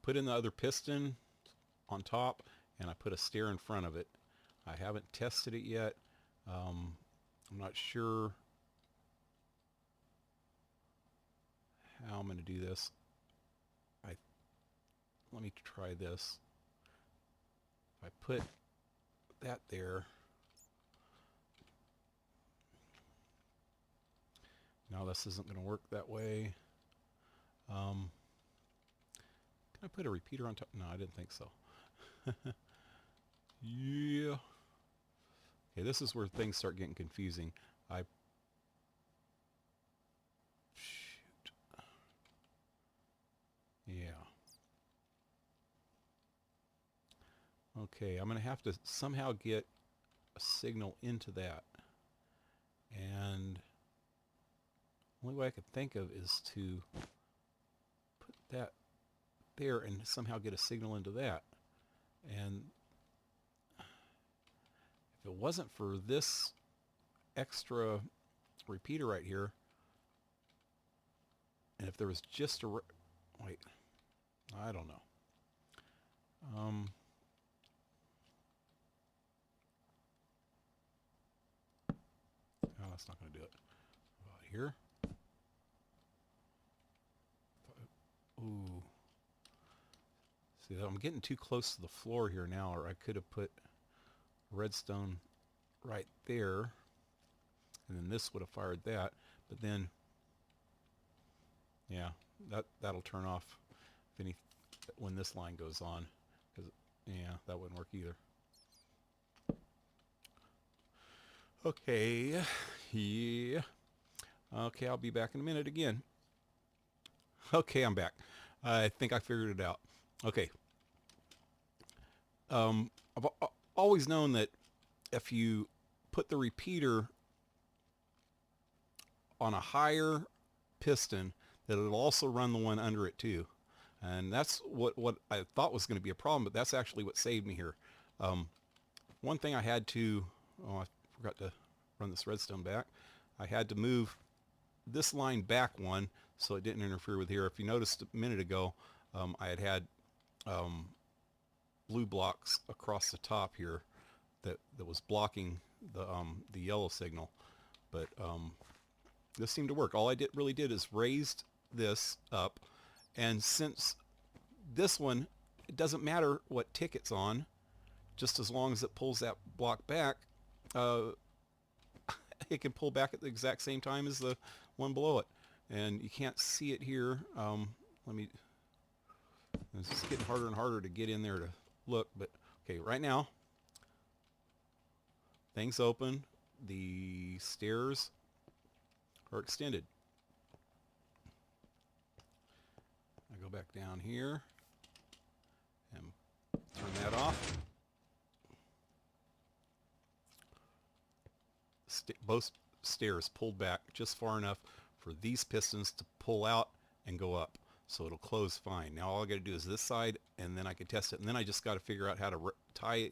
put in the other piston on top, and I put a stair in front of it. I haven't tested it yet. I'm not sure how I'm going to do this. Let me try this. If I put that there, no, this isn't going to work that way. Can I put a repeater on top? No, I didn't think so. Yeah. Okay, this is where things start getting confusing. Shoot. Yeah. Okay, I'm going to have to somehow get a signal into that. And the only way I could think of is to put that there and somehow get a signal into that. And if it wasn't for this extra repeater right here, and if there was just a wait, I don't know. No, that's not going to do it. About here. Ooh. See, I'm getting too close to the floor here now, or I could have put RedStone right there, and then this would have fired that. But then, yeah, that'll turn off if when this line goes on, because yeah, that wouldn't work either. Okay, yeah. Okay, I'll be back in a minute again. Okay, I'm back. I think I figured it out. Okay. I've always known that if you put the repeater on a higher piston, that it'll also run the one under it too. And that's what I thought was going to be a problem, but that's actually what saved me here. One thing I had to, oh, I forgot to run this RedStone back. I had to move this line back one so it didn't interfere with here. If you noticed a minute ago, I had blue blocks across the top here that was blocking the yellow signal, but this seemed to work. All I really did is raised this up, and since this one, it doesn't matter what tick it's on, just as long as it pulls that block back, it can pull back at the exact same time as the one below it. And you can't see it here. It's just getting harder and harder to get in there to look, but okay, right now, things open, the stairs are extended. I go back down here and turn that off. Both stairs pulled back just far enough for these pistons to pull out and go up, so it'll close fine. Now all I got to do is this side, and then I can test it, and then I just got to figure out how to tie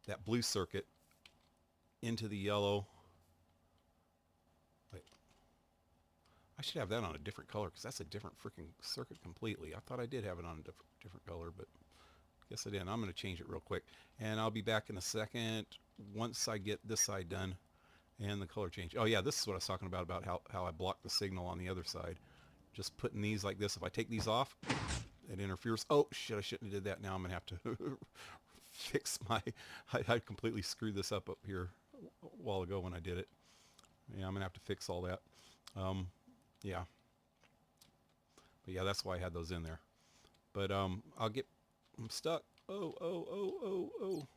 that blue circuit into the yellow. Wait, I should have that on a different color, because that's a different freaking circuit completely. I thought I did have it on a different color, but I guess I didn't. I'm going to change it real quick, and I'll be back in a second once I get this side done and the color change. Oh yeah, this is what I was talking about how I block the signal on the other side. Just putting these like this. If I take these off, it interferes. Oh shit, I shouldn't have did that. Now I'm gonna have to fix my, I completely screwed this up here a while ago when I did it. Yeah, I'm gonna have to fix all that. Yeah, but yeah, that's why I had those in there. But I'm stuck. Oh.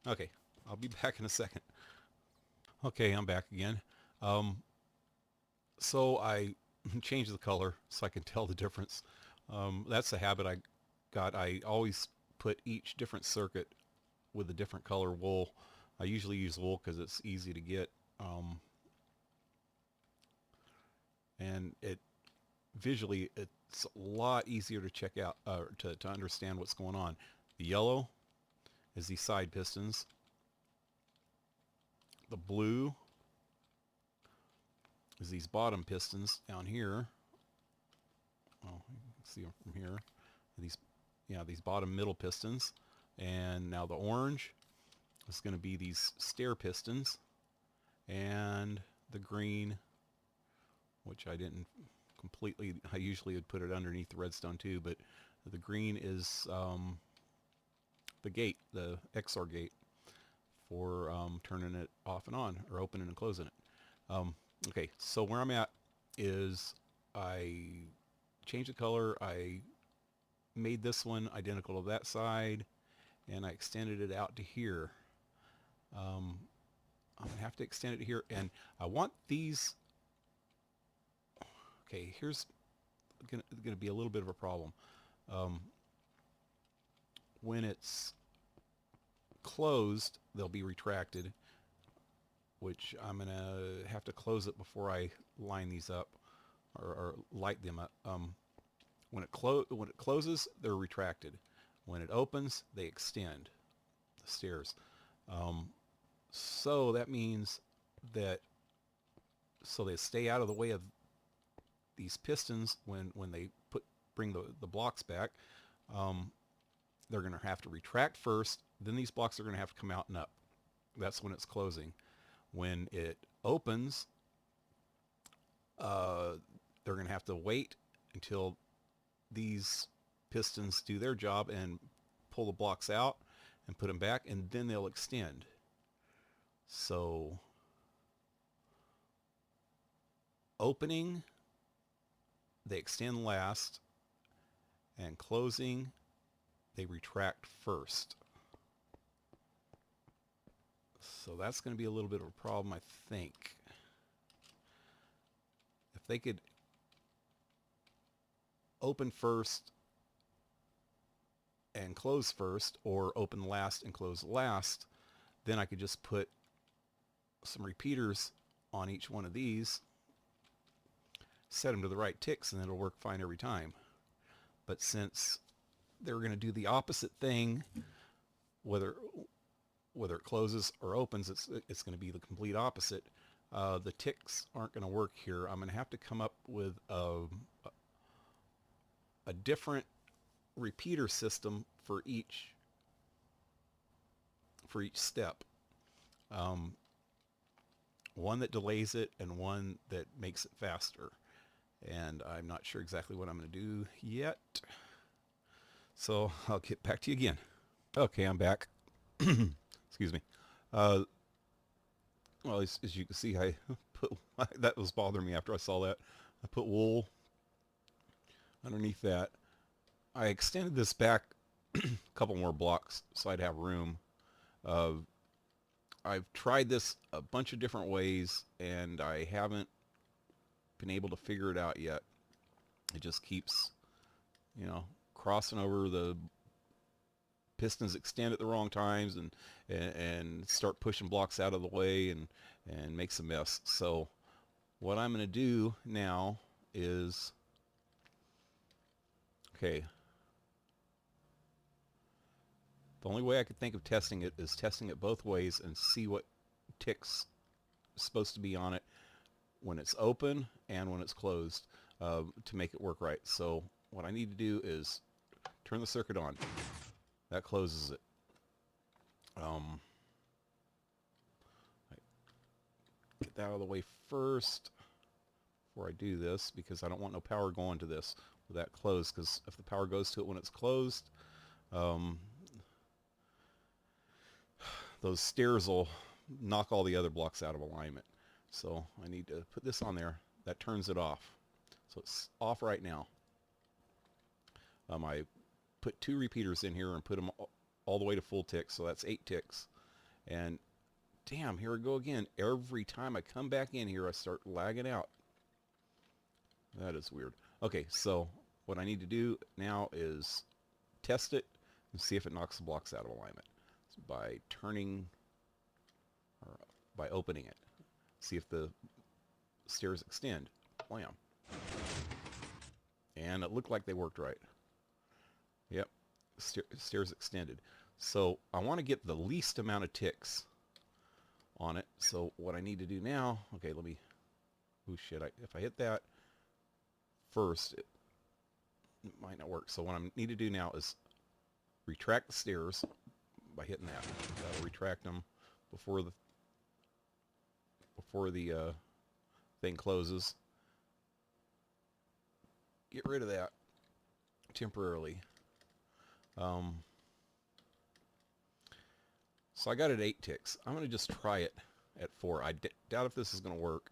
Okay, I'll be back in a second. Okay, I'm back again. So I changed the color so I can tell the difference. That's a habit I got. I always put each different circuit with a different color wool. I usually use wool because it's easy to get, and visually it's a lot easier to check out, to understand what's going on. The yellow is these side pistons. The blue is these bottom pistons down here. Oh, you can See them from here. These, yeah, these bottom middle pistons. And now the orange is going to be these stair pistons. And the green, which I didn't completely, I usually would put it underneath the RedStone too, but the green is the gate, the XOR gate for turning it off and on, or opening and closing it. Okay, so where I'm at is I changed the color. I made this one identical to that side, and I extended it out to here. I'm going to have to extend it here, and I want these... Okay, here's going to be a little bit of a problem. When it's closed, they'll be retracted, which I'm going to have to close it before I line these up or light them up. When it closes, they're retracted. When it opens, they extend the stairs. So that means that they stay out of the way of these pistons when they bring the blocks back. They're going to have to retract first, then these blocks are going to have to come out and up. That's when it's closing. When it opens, they're going to have to wait until these pistons do their job and pull the blocks out and put them back, and then they'll extend. So opening, they extend last, and closing, they retract first. So that's going to be a little bit of a problem, I think. If they could open first and close first, or open last and close last, then I could just put some repeaters on each one of these, set them to the right ticks, and it'll work fine every time. But since they're going to do the opposite thing, whether it closes or opens, it's going to be the complete opposite. The ticks aren't going to work here. I'm going to have to come up with a different repeater system for each step. One that delays it and one that makes it faster. And I'm not sure exactly what I'm going to do yet. So I'll get back to you again. Okay, I'm back. Excuse me. Well, as you can see, I put that was bothering me after I saw that. I put wool underneath that. I extended this back a couple more blocks so I'd have room. I've tried this a bunch of different ways, and I haven't been able to figure it out yet. It just keeps, crossing over. The pistons extend at the wrong times and start pushing blocks out of the way and makes a mess. So what I'm going to do now is, okay, the only way I could think of testing it is testing it both ways and see what ticks is supposed to be on it when it's open and when it's closed, to make it work right. So what I need to do is turn the circuit on. That closes it. Get that out of the way first before I do this, because I don't want no power going to this with that closed, because if the power goes to it when it's closed, those stairs will knock all the other blocks out of alignment. So I need to put this on there. That turns it off. So it's off right now. I put 2 repeaters in here and put them all the way to full ticks, so that's 8 ticks. And damn, here we go again. Every time I come back in here, I start lagging out. That is weird. Okay, so what I need to do now is test it and see if it knocks the blocks out of alignment. So by turning, or by opening it. See if the stairs extend. Blam. And it looked like they worked right. Yep, stairs extended. So I want to get the least amount of ticks on it. So what I need to do now, okay, let me, oh shit, if I hit that first, might not work. So what I need to do now is retract the stairs by hitting that. That'll retract them before the thing closes. Get rid of that temporarily. So I got it at 8 ticks. I'm going to just try it at 4. I doubt if this is going to work.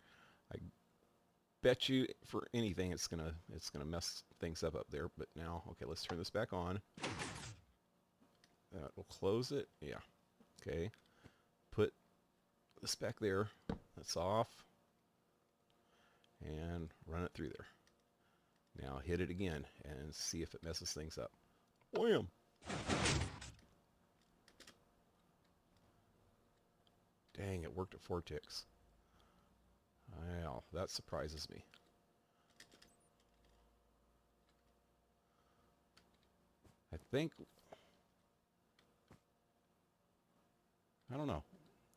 I bet you for anything it's gonna mess things up there. But now, okay, let's turn this back on. That will close it. Yeah. Okay. Put this back there. That's off. And run it through there. Now hit it again and see if it messes things up. Wham! Dang, it worked at 4 ticks. Well, that surprises me. I think... I don't know.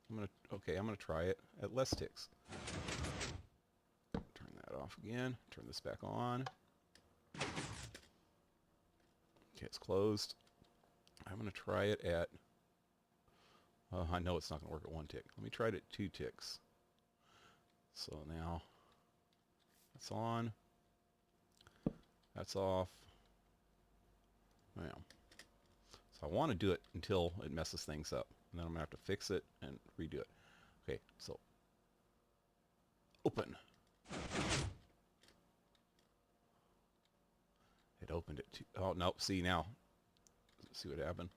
I'm gonna try it at less ticks. Turn that off again. Turn this back on. Okay, it's closed. I'm gonna try it at... I know it's not going to work at 1 tick. Let me try it at 2 ticks. So now that's on. That's off. Now, so I want to do it until it messes things up. And then I'm going to have to fix it and redo it. Okay, so open. It opened at 2. Oh, no. See now. See what happened?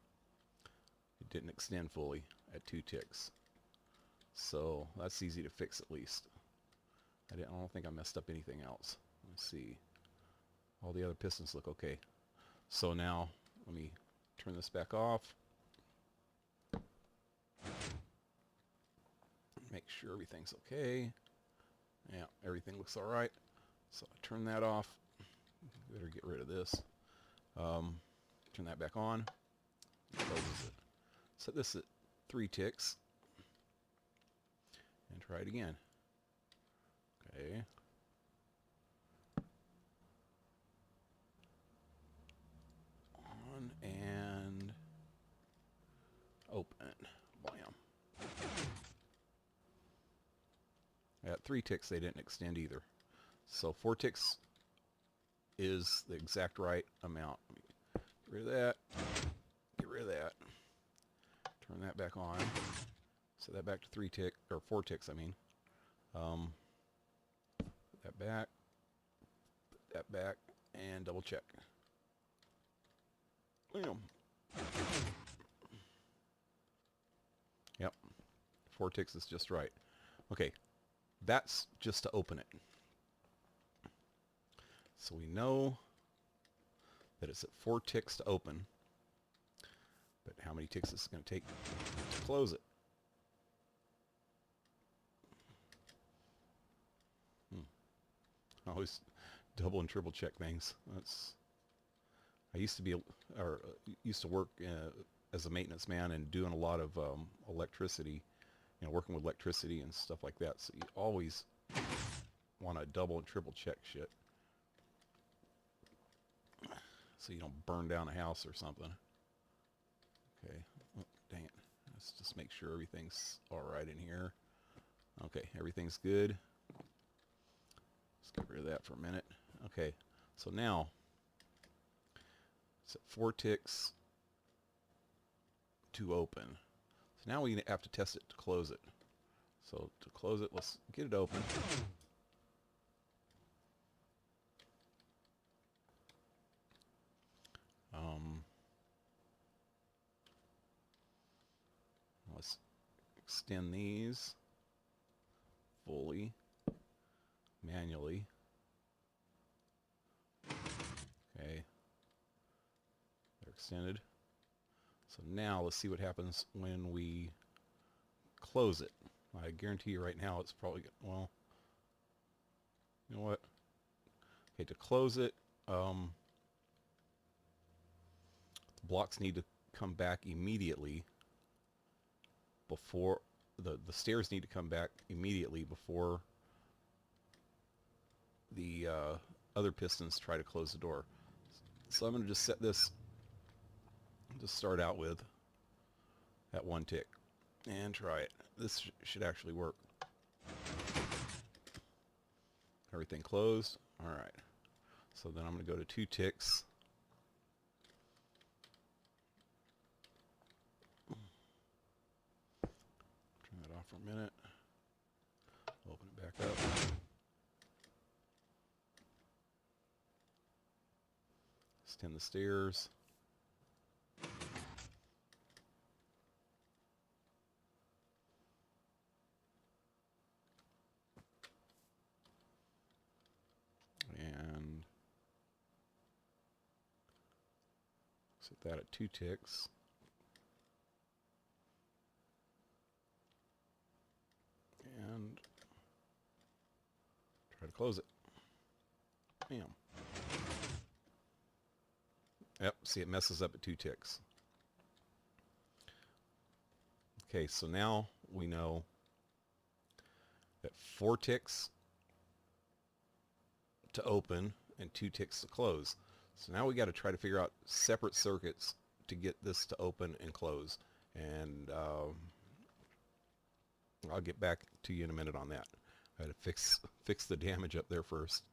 It didn't extend fully at 2 ticks. So that's easy to fix at least. I don't think I messed up anything else. Let's see. All the other pistons look okay. So now let me turn this back off. Make sure everything's okay. Yeah, everything looks alright. So I turn that off. Better get rid of this. Turn that back on. Closes it. Set this at 3 ticks. And try it again. Okay. On and open. Blam. At 3 ticks they didn't extend either. So 4 ticks is the exact right amount. Get rid of that. Get rid of that. Turn that back on. Set that back to 3 tick or 4 ticks, I mean. Put that back. Put that back and double check. Bam. Yep. 4 ticks is just right. Okay. That's just to open it. So we know that it's at 4 ticks to open. But how many ticks is it going to take to close it? I always double and triple check things. I used to work as a maintenance man and doing a lot of electricity, working with electricity and stuff like that. So you always want to double and triple check shit, so you don't burn down a house or something. Okay, oh, dang it. Let's just make sure everything's all right in here. Okay, everything's good. Let's get rid of that for a minute. Okay, so now it's at 4 ticks to open. So now we have to test it to close it. So to close it, let's get it open. Let's extend these fully, manually. Okay, they're extended. So now let's see what happens when we close it. I guarantee you right now it's probably, well, you know what? Okay, to close it, the blocks need to come back immediately before, the stairs need to come back immediately before the other pistons try to close the door. So I'm going to just set this to start out with at 1 tick and try it. This should actually work. Everything closed. All right. So then I'm going to go to 2 ticks. Turn that off for a minute. Open it back up. Extend the stairs. And set that at 2 ticks. And try to close it. Bam. Yep, see, it messes up at 2 ticks. Okay, so now we know that 4 ticks to open and 2 ticks to close. So now we got to try to figure out separate circuits to get this to open and close. And I'll get back to you in a minute on that. I had to fix the damage up there first.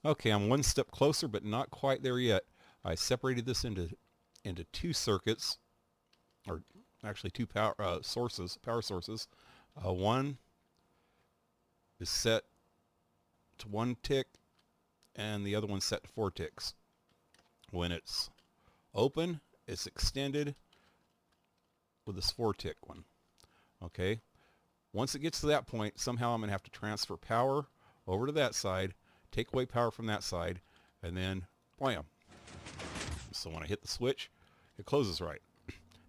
Okay, I'm 1 step closer, but not quite there yet. I separated this into 2 circuits, or actually 2 power sources. One is set to 1 tick, and the other one's set to 4 ticks. When it's open, it's extended with this 4 tick one. Okay. Once it gets to that point, somehow I'm going to have to transfer power over to that side, take away power from that side, and then blam. So when I hit the switch, it closes right.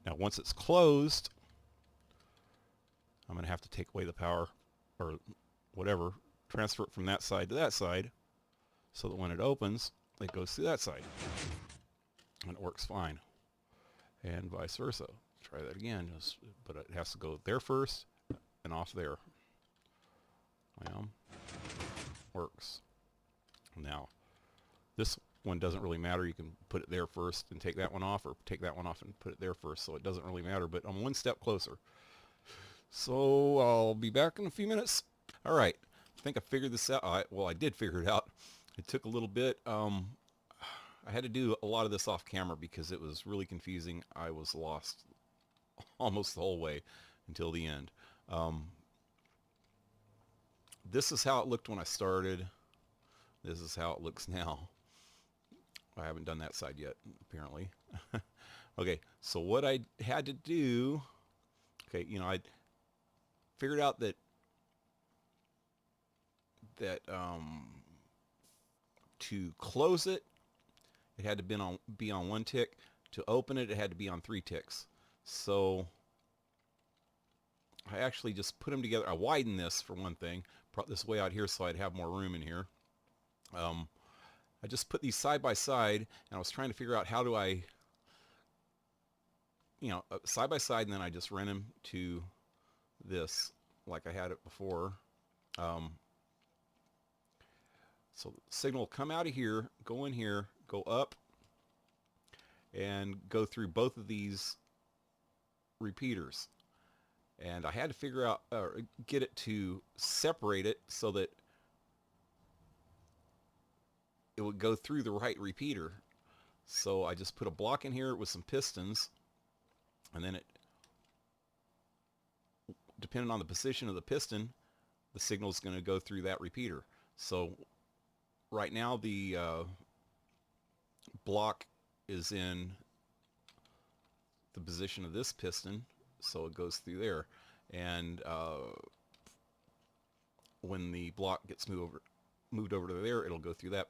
Now once it's closed, I'm going to have to take away the power, or whatever, transfer it from that side to that side, so that when it opens, it goes through that side. And it works fine. And vice versa. Try that again, but it has to go there first and off there. Well, works. Now, this one doesn't really matter. You can put it there first and take that one off, or take that one off and put it there first, so it doesn't really matter, but I'm 1 step closer. So I'll be back in a few minutes. All right, I think I figured this out. Well, I did figure it out. It took a little bit. I had to do a lot of this off camera because it was really confusing. I was lost almost the whole way until the end. This is how it looked when I started. This is how it looks now. I haven't done that side yet, apparently. Okay, so what I had to do, okay, you know, I figured out that to close it, it had to be on 1 tick. To open it, it had to be on 3 ticks. So I actually just put them together. I widened this for one thing, brought this way out here so I'd have more room in here. I just put these side by side, and I was trying to figure out how do I, you know, side by side, and then I just ran them to this like I had it before. So the signal will come out of here, go in here, go up, and go through both of these repeaters. And I had to figure out, get it to separate it so that it would go through the right repeater. So I just put a block in here with some pistons, and then it, depending on the position of the piston, the signal is going to go through that repeater. So right now the block is in the position of this piston, so it goes through there. And when the block gets moved over to there, it'll go through that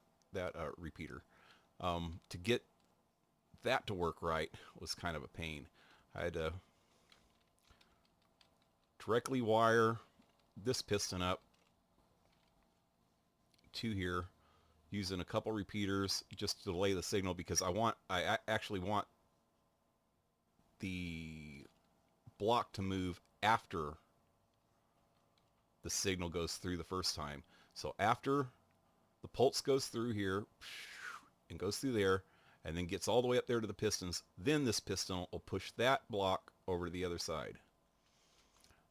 repeater. To get that to work right was kind of a pain. I had to directly wire this piston up to here using a couple repeaters just to delay the signal, because I actually want the block to move after the signal goes through the first time. So after the pulse goes through here and goes through there, and then gets all the way up there to the pistons. Then this piston will push that block over to the other side.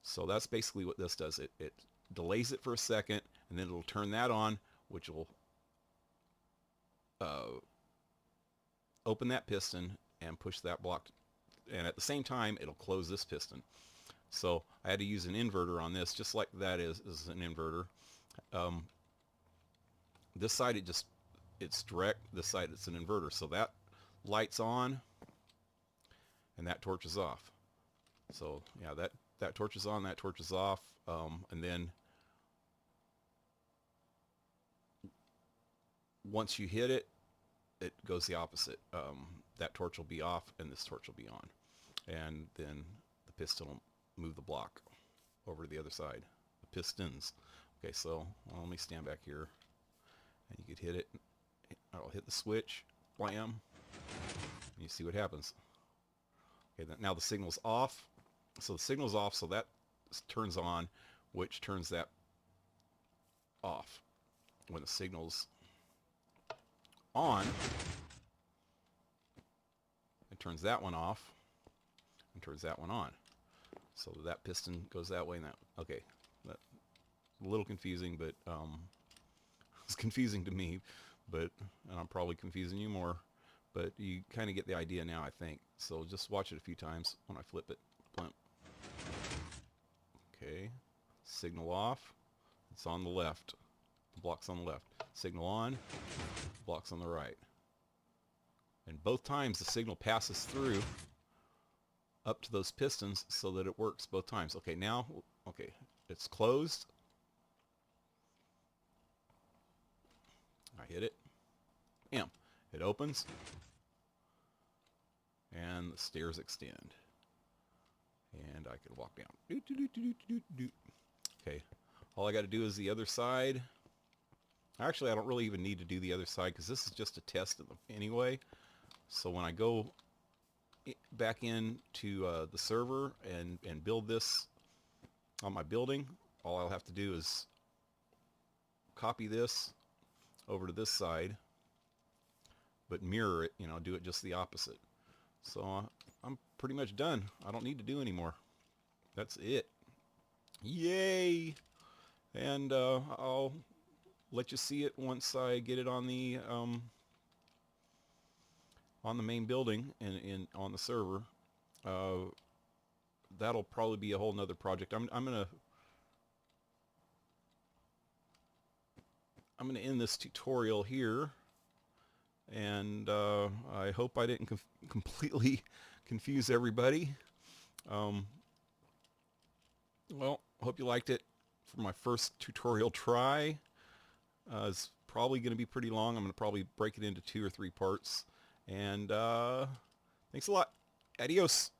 So that's basically what this does. It delays it for a second, and then it'll turn that on, which will open that piston and push that block. And at the same time, it'll close this piston. So I had to use an inverter on this, just like that is an inverter. This side it's direct. This side it's an inverter. So that light's on, and that torch is off. So yeah, that torch is on, that torch is off, and then once you hit it, it goes the opposite. That torch will be off, and this torch will be on, and then the piston will move the block over to the other side. The pistons. Okay, so let me stand back here, and you could hit it. I'll hit the switch, blam, and you see what happens. Okay, now the signal's off. So the signal's off, so that turns on, which turns that off. When the signal's on, it turns that one off and turns that one on. So that piston goes that way and that. Okay, that a little confusing, but it's confusing to me, but and I'm probably confusing you more. But you kind of get the idea now, I think. So just watch it a few times when I flip it. Blimp. Okay, signal off. It's on the left. The block's on the left. Signal on. Block's on the right. And both times the signal passes through up to those pistons so that it works both times. Okay, now, okay, it's closed. I hit it. Bam. It opens. And the stairs extend. And I can walk down. Okay, all I got to do is the other side. Actually, I don't really even need to do the other side because this is just a test of them anyway. So when I go back into the server and build this on my building, all I'll have to do is copy this over to this side, but mirror it, you know, do it just the opposite. So I'm pretty much done. I don't need to do anymore. That's it. Yay! And I'll let you see it once I get it on the main building and on the server. That'll probably be a whole nother project. I'm gonna end this tutorial here, and I hope I didn't completely confuse everybody. Well, hope you liked it for my first tutorial try. It's probably going to be pretty long. I'm going to probably break it into 2 or 3 parts. And thanks a lot. Adios.